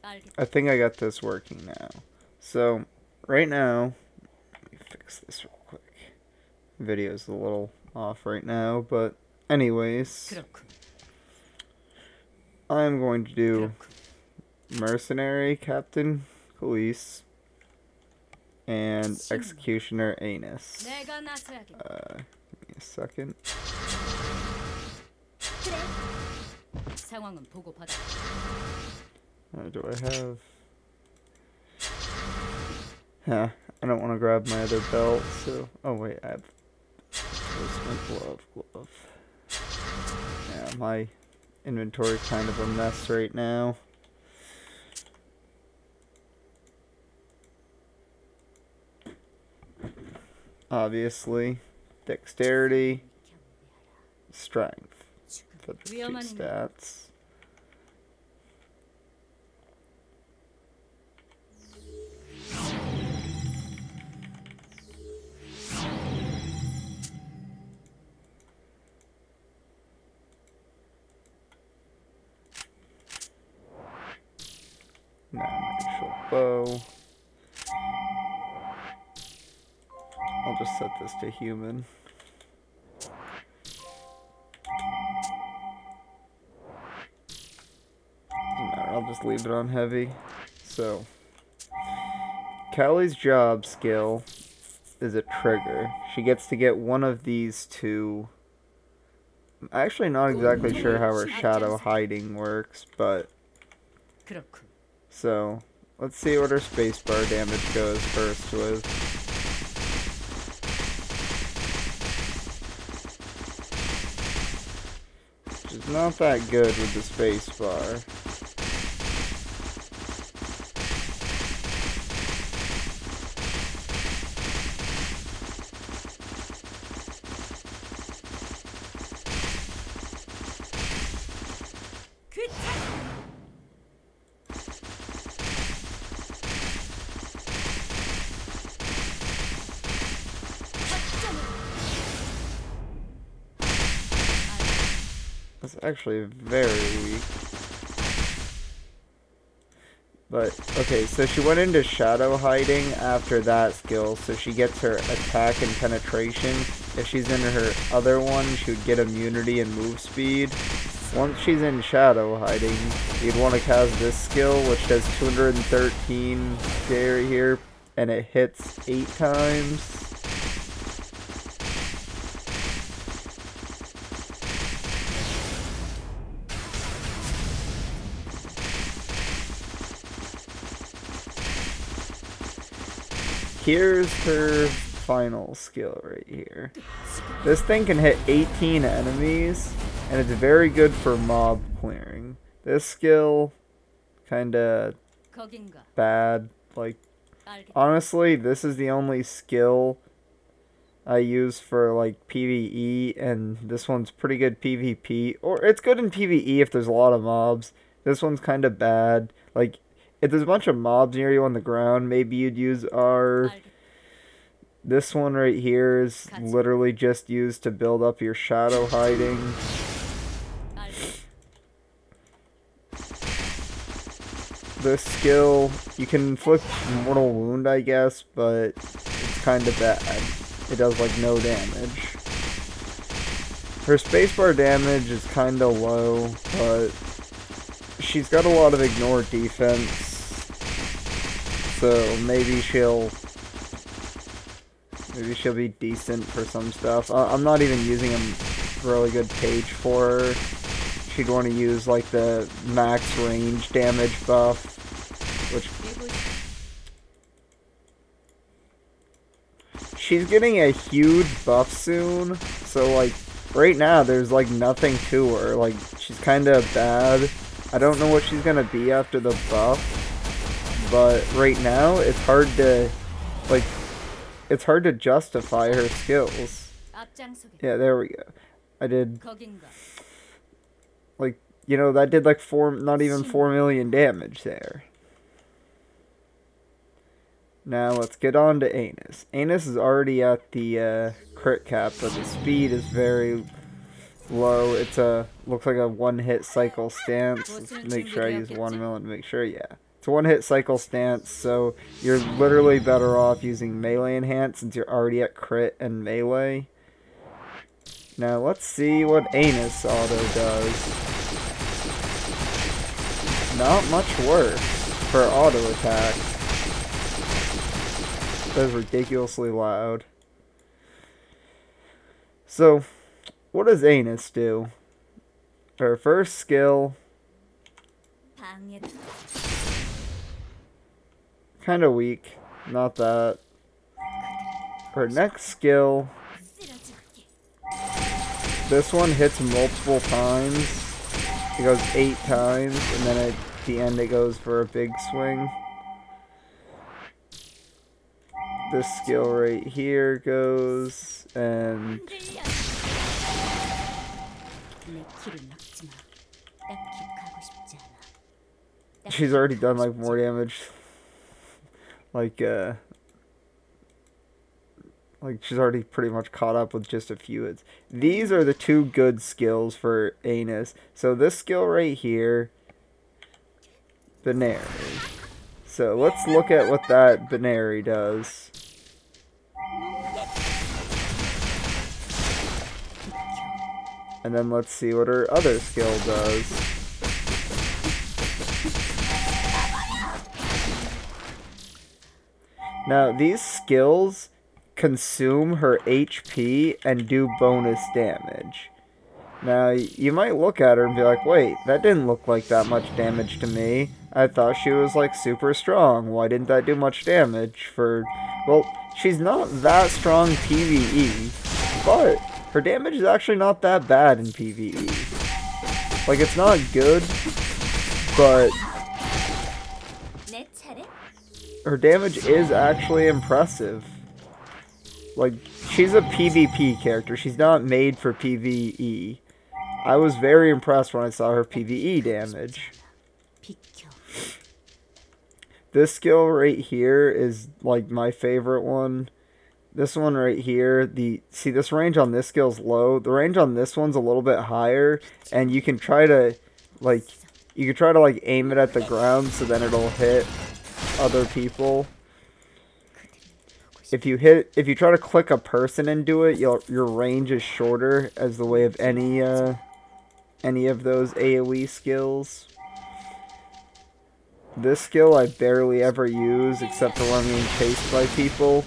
I think I got this working now. So, right now, let me fix this real quick. Video's a little off right now, but anyways, I'm going to do Mercenary Captain Calyce and Executioner Anus. Give me a second. Do I have... Huh, I don't want to grab my other belt, so... Oh wait, I have... Where's my glove? Yeah, my inventory's kind of a mess right now. Obviously, dexterity, strength for the 2 stats. Now an actual bow. I'll just set this to human. Doesn't matter, I'll just leave it on heavy. So, Callie's job skill is a trigger. She gets to get one of these two. I'm actually not exactly sure how her shadow hiding works, but... So, let's see what her spacebar damage goes first with. Which is not that good with the spacebar. That's actually very weak. But, okay, so she went into shadow hiding after that skill, so she gets her attack and penetration. If she's in her other one, she would get immunity and move speed. Once she's in shadow hiding, you'd want to cast this skill, which does 213 carry here, and it hits 8 times. Here's her final skill right here. This thing can hit 18 enemies, and it's very good for mob clearing. This skill, kinda bad. Like, honestly, this is the only skill I use for, like, PvE, and this one's pretty good PvP. Or, it's good in PvE if there's a lot of mobs. This one's kinda bad. Like, if there's a bunch of mobs near you on the ground, maybe you'd use R. This one right here is literally just used to build up your shadow hiding. This skill, you can inflict mortal wound, I guess, but it's kind of bad. It does, like, no damage. Her spacebar damage is kind of low, but she's got a lot of ignore defense. So maybe she'll be decent for some stuff. I'm not even using a really good page for her. She'd want to use like the max range damage buff, which she's getting a huge buff soon. So like right now there's like nothing to her. Like she's kind of bad. I don't know what she's gonna be after the buff. But right now, it's hard to justify her skills. Yeah, there we go. I did, like, you know, that did like not even 4 million damage there. Now let's get on to Anus. Anus is already at the crit cap, but the speed is very low. It's looks like a one-hit cycle stance. Let's make sure I use 1 mil and make sure, yeah. It's a one-hit cycle stance, so you're literally better off using melee enhance since you're already at crit and melee. Now let's see what Anus auto does. Not much worse for auto attacks. That is ridiculously loud. So, what does Anus do? Her first skill, kind of weak, not that. Her next skill, this one hits multiple times. It goes 8 times, and then at the end it goes for a big swing. This skill right here goes, and she's already done like more damage. Like she's already pretty much caught up with just a few hits. These are the two good skills for Anus. So this skill right here, Mercenary. So let's look at what that Mercenary does. And then let's see what her other skill does. Now, these skills consume her HP and do bonus damage. Now, you might look at her and be like, wait, that didn't look like that much damage to me. I thought she was, like, super strong. Why didn't that do much damage for... Well, she's not that strong PvE, but her damage is actually not that bad in PvE. Like, it's not good, but her damage is actually impressive. Like, she's a PvP character. She's not made for PvE. I was very impressed when I saw her PvE damage. This skill right here is, like, my favorite one. This one right here, see, this range on this skill's low. The range on this one's a little bit higher, and you can try to, like, aim it at the ground so then it'll hit other people. If you try to click a person and do it, your range is shorter as the way of any of those AoE skills. This skill I barely ever use except for when I'm being chased by people.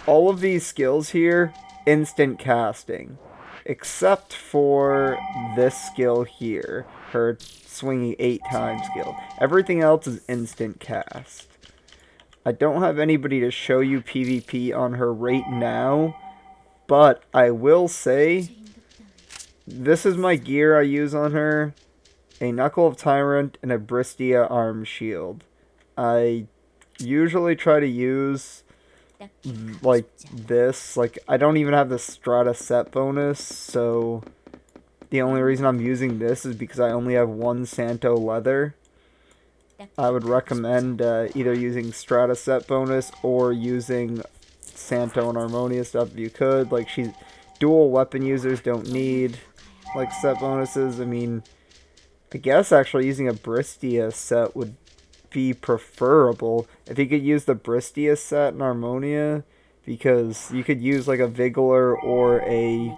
All of these skills here, instant casting. Except for this skill here, her swinging 8 times skill. Everything else is instant cast. I don't have anybody to show you PvP on her right now, but I will say, this is my gear I use on her. A Knuckle of Tyrant and a Bristia arm shield. I usually try to use, like, this. Like, I don't even have the Strata set bonus, so the only reason I'm using this is because I only have 1 Santo leather. I would recommend either using Strata set bonus or using Santo and Harmonia stuff if you could. Like, dual weapon users don't need, like, set bonuses. I mean, I guess actually using a Bristia set would be preferable. If you could use the Bristia set in Harmonia, because you could use like a Vigilor or a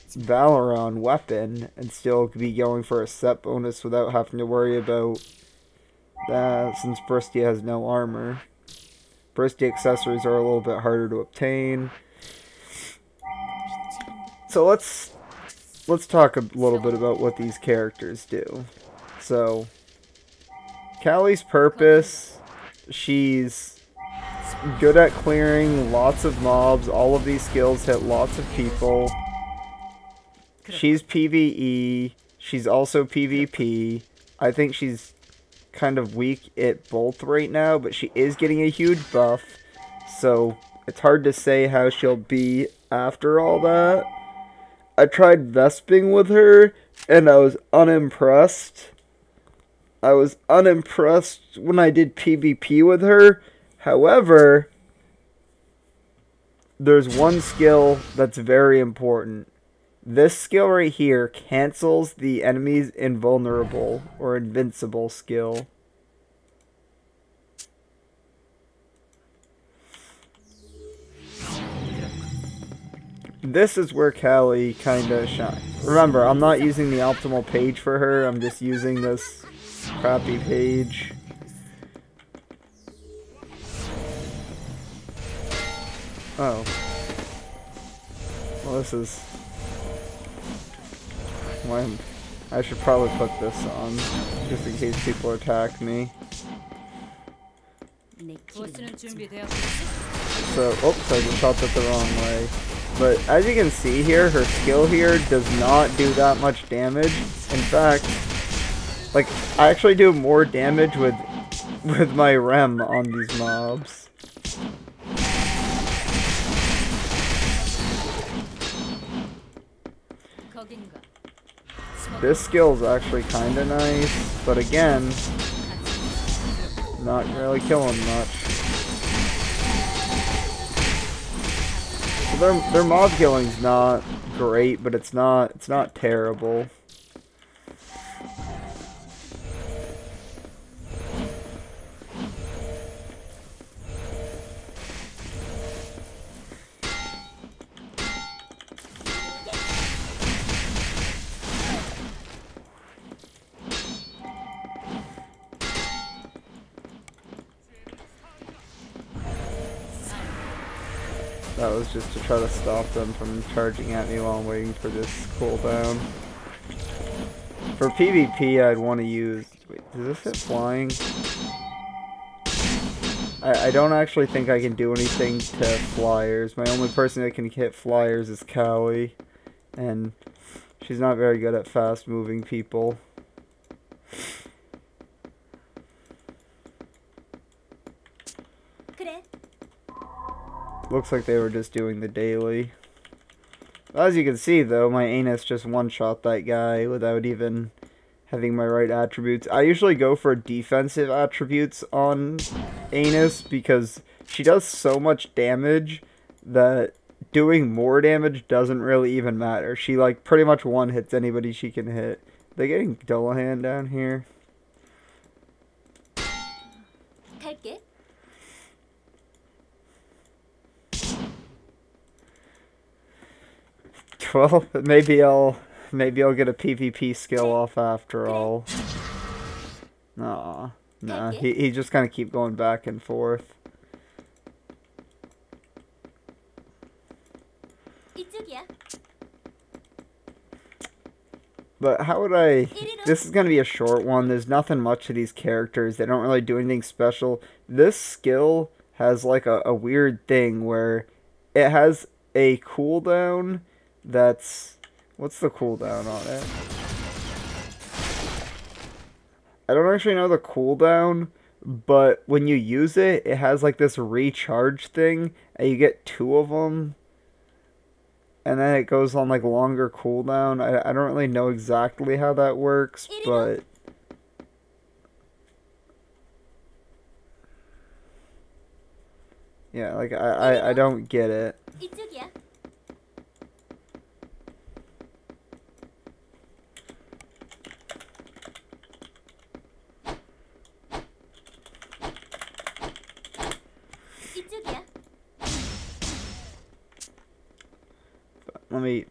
Valeron weapon and still be going for a set bonus without having to worry about that, since Bristia has no armor. Bristia accessories are a little bit harder to obtain. So let's talk a little bit about what these characters do. So, Calyce's purpose, she's good at clearing lots of mobs. All of these skills hit lots of people. She's PvE. She's also PvP. I think she's kind of weak at both right now, but she is getting a huge buff. So, it's hard to say how she'll be after all that. I tried Vesping with her, and I was unimpressed. I was unimpressed when I did PvP with her. However, there's one skill that's very important. This skill right here cancels the enemy's invulnerable or invincible skill. this is where Callie kinda shines. Remember, I'm not using the optimal page for her, I'm just using this crappy page. Oh. Well, this is... I should probably put this on, just in case people attack me. So, oops, I just shot that the wrong way. But as you can see here, her skill here does not do that much damage. In fact, like, I actually do more damage with my rem on these mobs. This skill is actually kind of nice, but again, not really killing much. So their mob killing's not great, but it's not terrible. That was just to try to stop them from charging at me while I'm waiting for this cooldown. For PvP, I'd want to use... Wait, does this hit flying? I don't actually think I can do anything to flyers. My only person that can hit flyers is Callie. And she's not very good at fast-moving people. Looks like they were just doing the daily. As you can see, though, my Anus just one-shot that guy without even having my right attributes. I usually go for defensive attributes on Anus because she does so much damage that doing more damage doesn't really even matter. She, like, pretty much one-hits anybody she can hit. They getting Dullahan down here? Well, maybe I'll get a PvP skill off after all. Aw, nah, he just kind of keep going back and forth. But how would I... This is going to be a short one. There's nothing much to these characters. They don't really do anything special. This skill has like a weird thing where it has a cooldown that's... What's the cooldown on it? I don't actually know the cooldown, but when you use it, it has like this recharge thing, and you get 2 of them. And then it goes on like longer cooldown. I don't really know exactly how that works, but... Yeah, like I don't get it.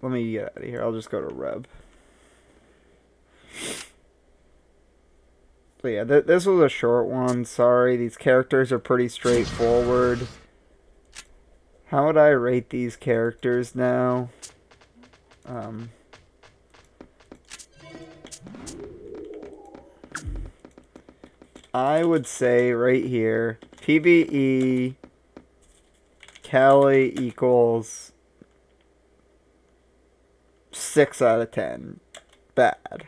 Let me get out of here. I'll just go to Reb. So yeah, this was a short one. Sorry, these characters are pretty straightforward. How would I rate these characters now? I would say right here, PvE, Callie equals 6 out of 10. Bad.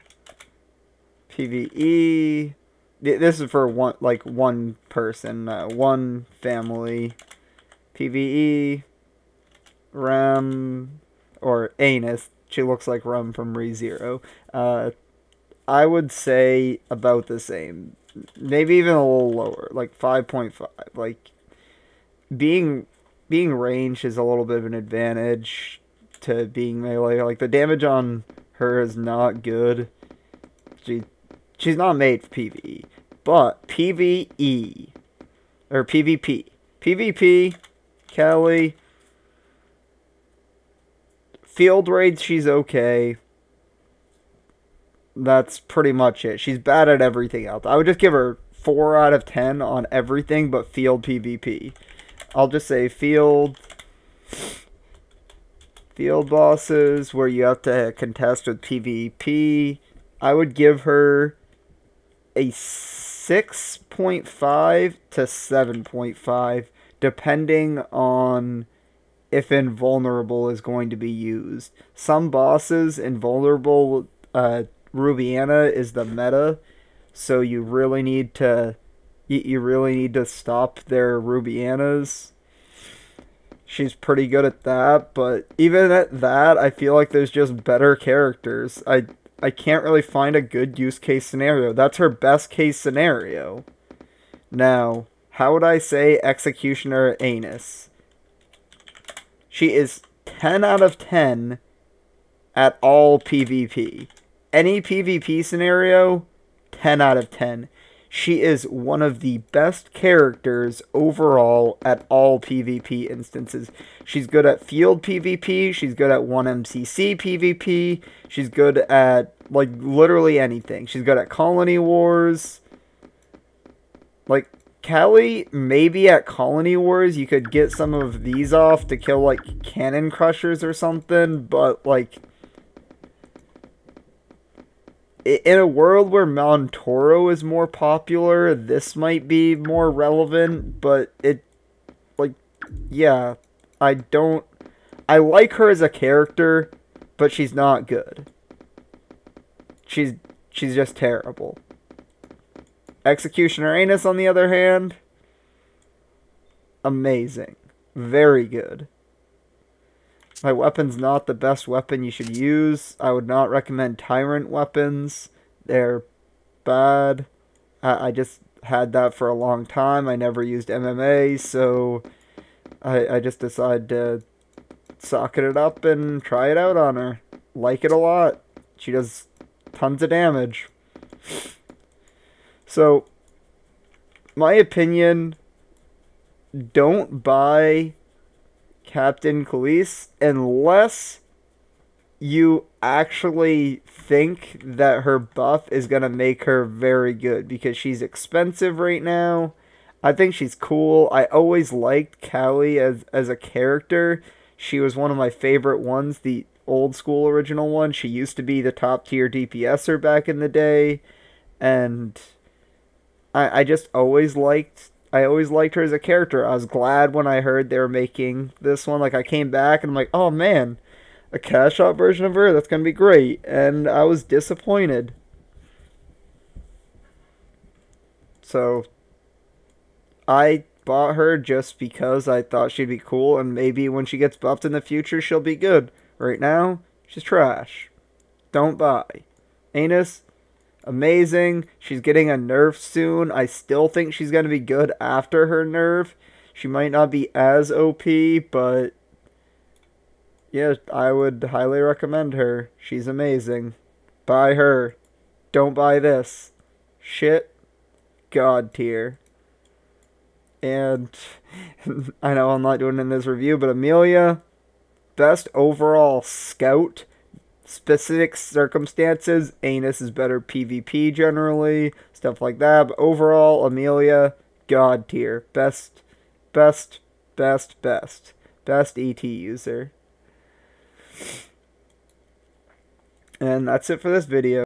PvE, this is for one person, one family. PvE, Rem, or Anus, she looks like Rem from ReZero. I would say about the same. Maybe even a little lower, like 5.5. Like, being ranged is a little bit of an advantage to being melee. Like, the damage on her is not good. She's not made for PvE. But PvE, or PvP, PvP, Callie, Field raids, she's okay. That's pretty much it. She's bad at everything else. I would just give her 4 out of 10 on everything but field PvP. I'll just say field bosses where you have to contest with PvP. I would give her a 6.5 to 7.5 depending on if invulnerable is going to be used. Some bosses, invulnerable, Rubiana is the meta, so you really need to stop their Rubianas. She's pretty good at that, but even at that, I feel like there's just better characters. I can't really find a good use case scenario. That's her best case scenario. Now, how would I say Executioner Anus? She is 10 out of 10 at all PvP. Any PvP scenario, 10 out of 10. She is one of the best characters overall at all PvP instances. She's good at field PvP, she's good at 1MCC PvP, she's good at, like, literally anything. She's good at Colony Wars. Like, Callie, maybe at Colony Wars you could get some of these off to kill, like, Cannon Crushers or something, but, like, in a world where Montoro is more popular, this might be more relevant, but yeah, I like her as a character, but she's not good. She's just terrible. Executioner Anus, on the other hand, amazing. Very good. My weapon's not the best weapon you should use. I would not recommend Tyrant weapons. They're bad. I just had that for a long time. I never used MMA, so I just decided to socket it up and try it out on her. Like it a lot. She does tons of damage. So, my opinion, don't buy Captain Calyce unless you actually think that her buff is going to make her very good, because she's expensive right now. I think she's cool. I always liked Callie as a character. She was one of my favorite ones, the old school original one. She used to be the top tier DPSer back in the day, and I just always liked her as a character. I was glad when I heard they were making this one. Like, I came back and I'm like, oh man, a cash out version of her? That's going to be great. And I was disappointed. So, I bought her just because I thought she'd be cool, and maybe when she gets buffed in the future, she'll be good. Right now, she's trash. Don't buy. Anus, amazing. She's getting a nerf soon. I still think she's going to be good after her nerf. She might not be as OP, but yeah, I would highly recommend her. She's amazing. Buy her. Don't buy this. Shit. God tier. And I know I'm not doing it in this review, but Amelia, best overall scout. Specific circumstances, Anus is better PvP generally, stuff like that. But overall, Amelia, God tier. Best ET user. And that's it for this video.